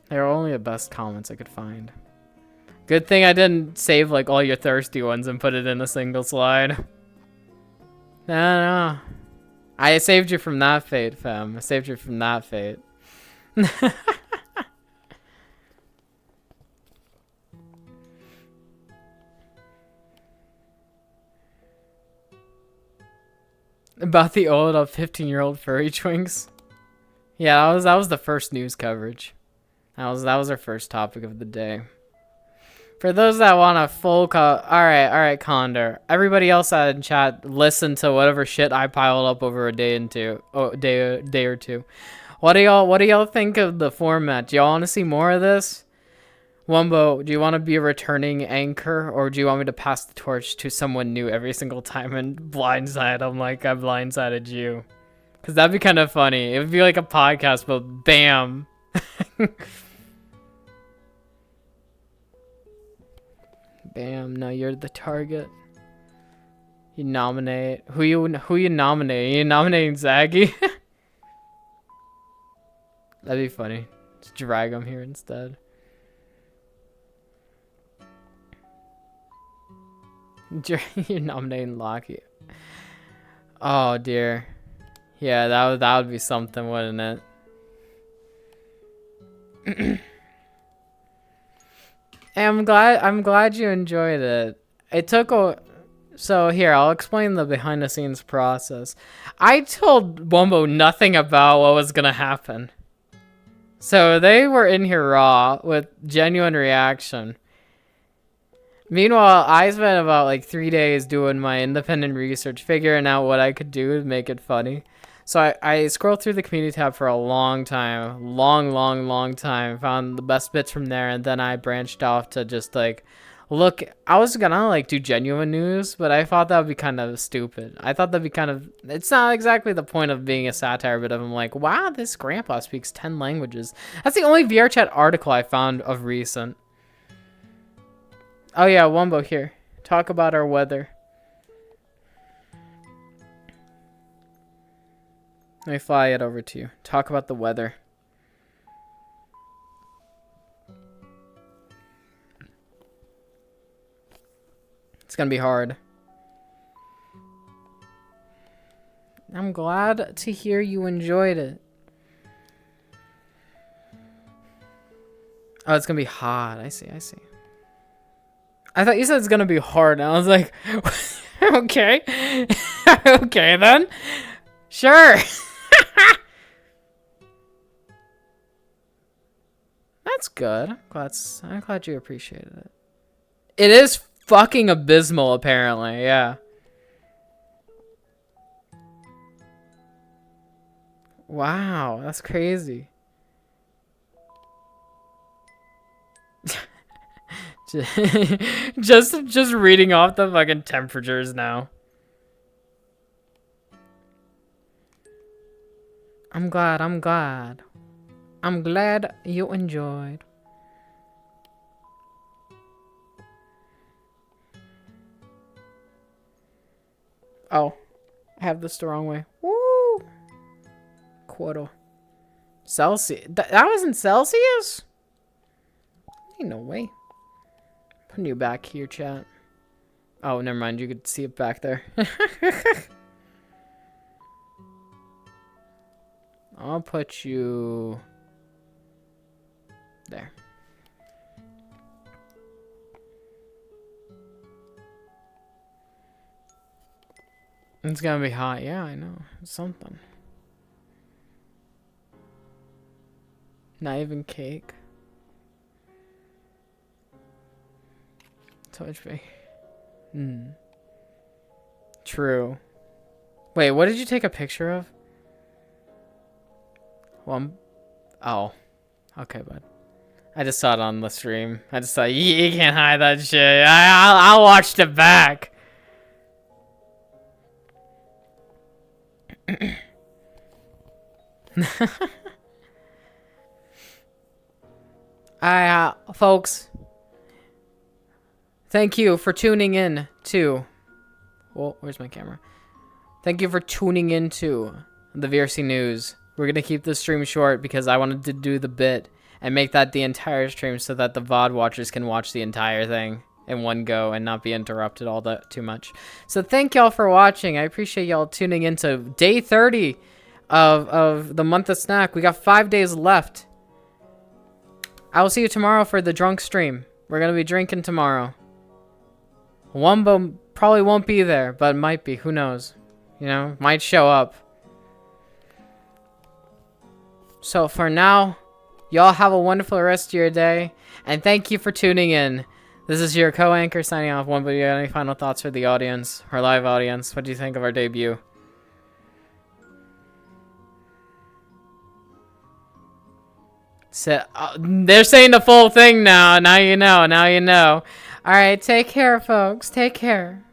Speaker 1: They were only the best comments I could find. Good thing I didn't save like all your thirsty ones and put it in a single slide. No. I saved you from that fate, fam. I saved you from that fate. About the old 15-year-old furry twinks. Yeah, that was the first news coverage. That was our first topic of the day. For those that want a full all right, Condor. Everybody else out in chat, listen to whatever shit I piled up over a day or two. What do y'all think of the format? Do y'all want to see more of this? Wumbo, do you want to be a returning anchor, or do you want me to pass the torch to someone new every single time and blindside them like I blindsided you? Because that'd be kind of funny. It would be like a podcast, but bam. Bam, now you're the target. You nominate. Who you nominating? You nominating Zaggy? That'd be funny. Just drag him here instead. You're nominating Lockie. Oh dear. Yeah, that would be something, wouldn't it? I'm glad you enjoyed it. It took so here, I'll explain the behind the scenes process. I told Wumbo nothing about what was gonna happen. So they were in here raw with genuine reaction. Meanwhile, I spent about like 3 days doing my independent research, figuring out what I could do to make it funny. So I scrolled through the community tab for a long time, long time, found the best bits from there, and then I branched off to just like, look, I was gonna like do genuine news, but I thought that would be kind of stupid. I thought that'd be kind of, it's not exactly the point of being a satire, but I'm like, wow, this grandpa speaks 10 languages. That's the only VR chat article I found of recent. Oh yeah, Wumbo here. Talk about our weather. Let me fly it over to you. Talk about the weather. It's gonna be hard. I'm glad to hear you enjoyed it. Oh, it's gonna be hot. I see. I thought you said it's gonna be hard, and I was like, okay. Okay then. Sure. good. I'm glad you appreciated it. It is fucking abysmal, apparently. Yeah. Wow, that's crazy. just reading off the fucking temperatures now. I'm glad. I'm glad you enjoyed. Oh, I have this the wrong way. Woo! Quarter. Celsius. That wasn't Celsius? Ain't no way. Putting you back here, chat. Oh, never mind. You could see it back there. I'll put you there. It's gonna be hot. Yeah, I know. It's something. Not even cake. Touch me. True. Wait, what did you take a picture of? Well, oh. Okay, bud. I just saw it on the stream. I just thought, you can't hide that shit. I'll watch the back. Alright, folks. Thank you for tuning in to... Well, where's my camera? Thank you for tuning in to the VRC News. We're going to keep this stream short because I wanted to do the bit and make that the entire stream so that the VOD watchers can watch the entire thing in one go and not be interrupted all that too much. So thank y'all for watching. I appreciate y'all tuning into day 30 of the month of snack. We got 5 days left. I will see you tomorrow for the drunk stream. We're going to be drinking tomorrow. Wumbo probably won't be there, but might be. Who knows? You know, might show up. So for now, y'all have a wonderful rest of your day. And thank you for tuning in. This is your co-anchor signing off. Wumbo, you got any final thoughts for the audience, our live audience? What do you think of our debut? So, they're saying the full thing now. Now you know. Now you know. All right, take care, folks. Take care.